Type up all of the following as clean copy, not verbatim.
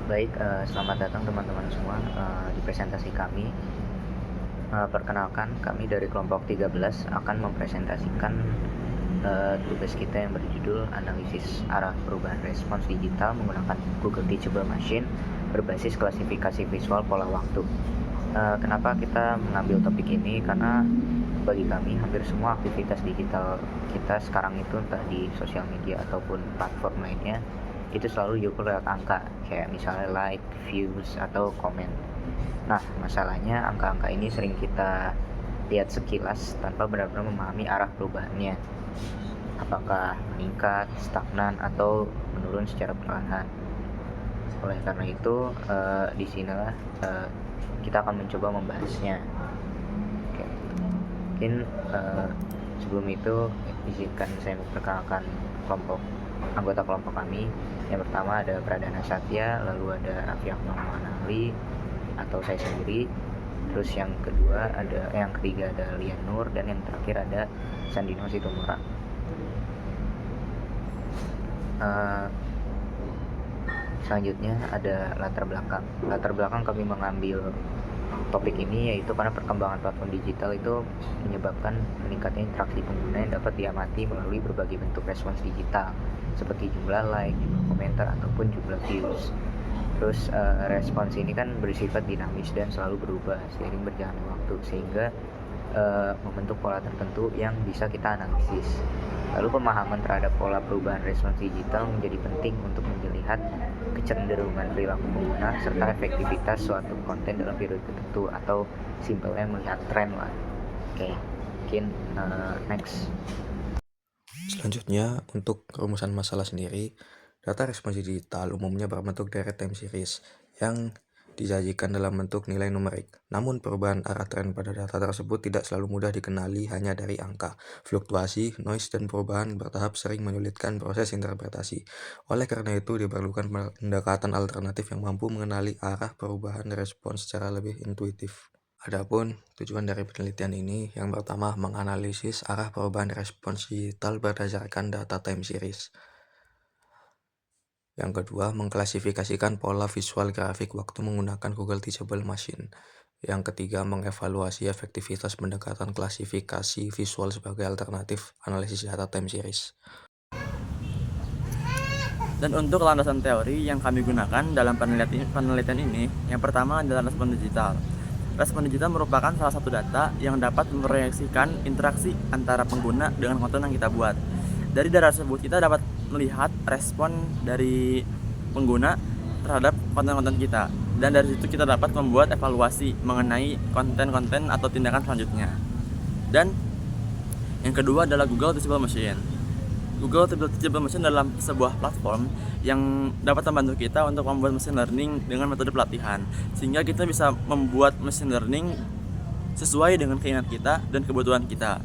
Baik, selamat datang teman-teman semua, di presentasi kami. Perkenalkan, kami dari kelompok 13 akan mempresentasikan tugas kita yang berjudul Analisis Arah Perubahan Respons Digital menggunakan Google Teachable Machine berbasis klasifikasi visual pola waktu. Kenapa kita mengambil topik ini? Karena bagi kami hampir semua aktivitas digital kita sekarang itu, entah di sosial media ataupun platform lainnya, itu selalu diukur lewat angka, kayak misalnya like, views, atau komen. Nah, masalahnya angka-angka ini sering kita lihat sekilas tanpa benar-benar memahami arah perubahannya. Apakah meningkat, stagnan, atau menurun secara perlahan. Oleh karena itu, di sinilah kita akan mencoba membahasnya. Oke. Mungkin sebelum itu izinkan saya memperkenalkan anggota kelompok kami. Yang pertama ada Pradana Satya, lalu ada Raffi Ahmad Ali atau saya sendiri. Terus yang ketiga ada Lian Nur, dan yang terakhir ada Sandino Situmora. Selanjutnya ada latar belakang. Latar belakang kami mengambil topik ini yaitu karena perkembangan platform digital itu menyebabkan meningkatnya interaksi pengguna yang dapat diamati melalui berbagai bentuk respons digital seperti jumlah like, jumlah komentar, ataupun jumlah views. Terus respons ini kan bersifat dinamis dan selalu berubah seiring berjalannya waktu, sehingga membentuk pola tertentu yang bisa kita analisis. Lalu pemahaman terhadap pola perubahan respons digital menjadi penting untuk melihat kecenderungan perilaku pengguna serta efektivitas suatu konten dalam periode tertentu, atau simpelnya melihat tren lah. Oke, mungkin next. Selanjutnya, untuk rumusan masalah sendiri, data respons digital umumnya berbentuk direct time series yang disajikan dalam bentuk nilai numerik. Namun, perubahan arah tren pada data tersebut tidak selalu mudah dikenali hanya dari angka. Fluktuasi, noise, dan perubahan bertahap sering menyulitkan proses interpretasi. Oleh karena itu, diperlukan pendekatan alternatif yang mampu mengenali arah perubahan respons secara lebih intuitif. Adapun tujuan dari penelitian ini, yang pertama menganalisis arah perubahan respons digital berdasarkan data time series. Yang kedua, mengklasifikasikan pola visual grafik waktu menggunakan Google Teachable Machine. Yang ketiga, mengevaluasi efektivitas pendekatan klasifikasi visual sebagai alternatif analisis data time series. Dan untuk landasan teori yang kami gunakan dalam penelitian ini, yang pertama adalah respon digital. Respon digital merupakan salah satu data yang dapat memproyeksikan interaksi antara pengguna dengan konten yang kita buat. Dari data tersebut kita dapat melihat respon dari pengguna terhadap konten-konten kita, dan dari situ kita dapat membuat evaluasi mengenai konten-konten atau tindakan selanjutnya. Dan yang kedua adalah Google Teachable Machine. Google Teachable Machine adalah sebuah platform yang dapat membantu kita untuk membuat machine learning dengan metode pelatihan, sehingga kita bisa membuat machine learning sesuai dengan keinginan kita dan kebutuhan kita.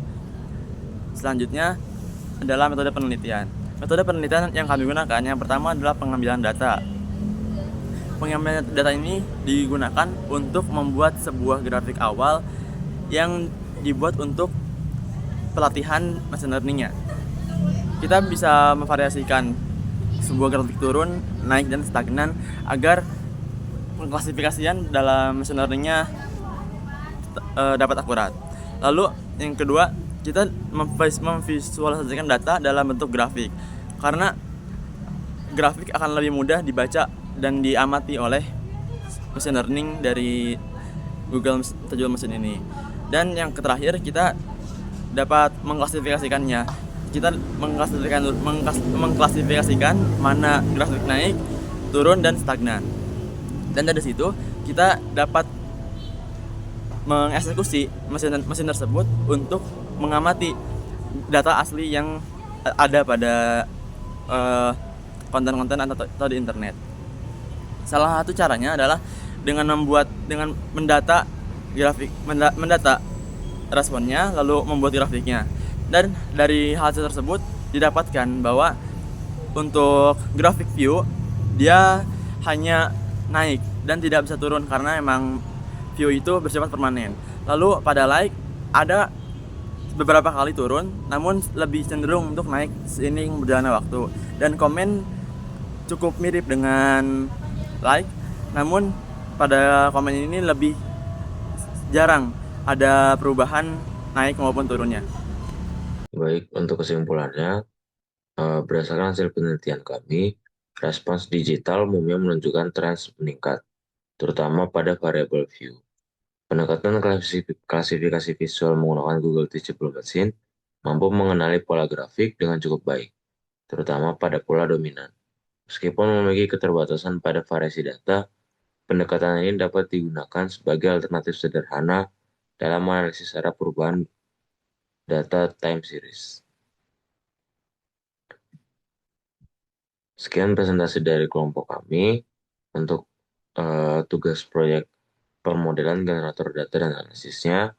Selanjutnya adalah metode penelitian. Metode penelitian yang kami gunakan yang pertama adalah pengambilan data. Pengambilan data ini digunakan untuk membuat sebuah grafik awal yang dibuat untuk pelatihan machine learning-nya. Kita bisa memvariasikan sebuah grafik turun, naik, dan stagnan agar pengklasifikasian dalam machine learning-nya dapat akurat. Lalu yang kedua, kita memvisualisasikan data dalam bentuk grafik, karena grafik akan lebih mudah dibaca dan diamati oleh machine learning dari Google Teachable Machine ini. Dan yang terakhir, kita dapat mengklasifikasikannya. Kita mengklasifikasikan mana grafik naik, turun, dan stagnan. Dan dari situ kita dapat mengeksekusi mesin tersebut untuk mengamati data asli yang ada pada konten-konten atau di internet. Salah satu caranya adalah dengan mendata responnya, lalu membuat grafiknya. Dan dari hasil tersebut didapatkan bahwa untuk grafik view dia hanya naik dan tidak bisa turun karena memang view itu bersifat permanen. Lalu pada like ada beberapa kali turun, namun lebih cenderung untuk naik seiring berjalannya waktu. Dan komen cukup mirip dengan like, namun pada komen ini lebih jarang ada perubahan naik maupun turunnya. Baik, untuk kesimpulannya, berdasarkan hasil penelitian kami, respons digital umumnya menunjukkan tren meningkat, terutama pada variabel view. Pendekatan klasifikasi visual menggunakan Google Teachable Machine mampu mengenali pola grafik dengan cukup baik, terutama pada pola dominan. Meskipun memiliki keterbatasan pada variasi data, pendekatan ini dapat digunakan sebagai alternatif sederhana dalam menganalisis arah perubahan data time series. Sekian presentasi dari kelompok kami untuk tugas proyek permodelan generator data dan analisisnya.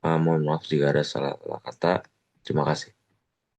Mohon maaf jika ada salah kata. Terima kasih.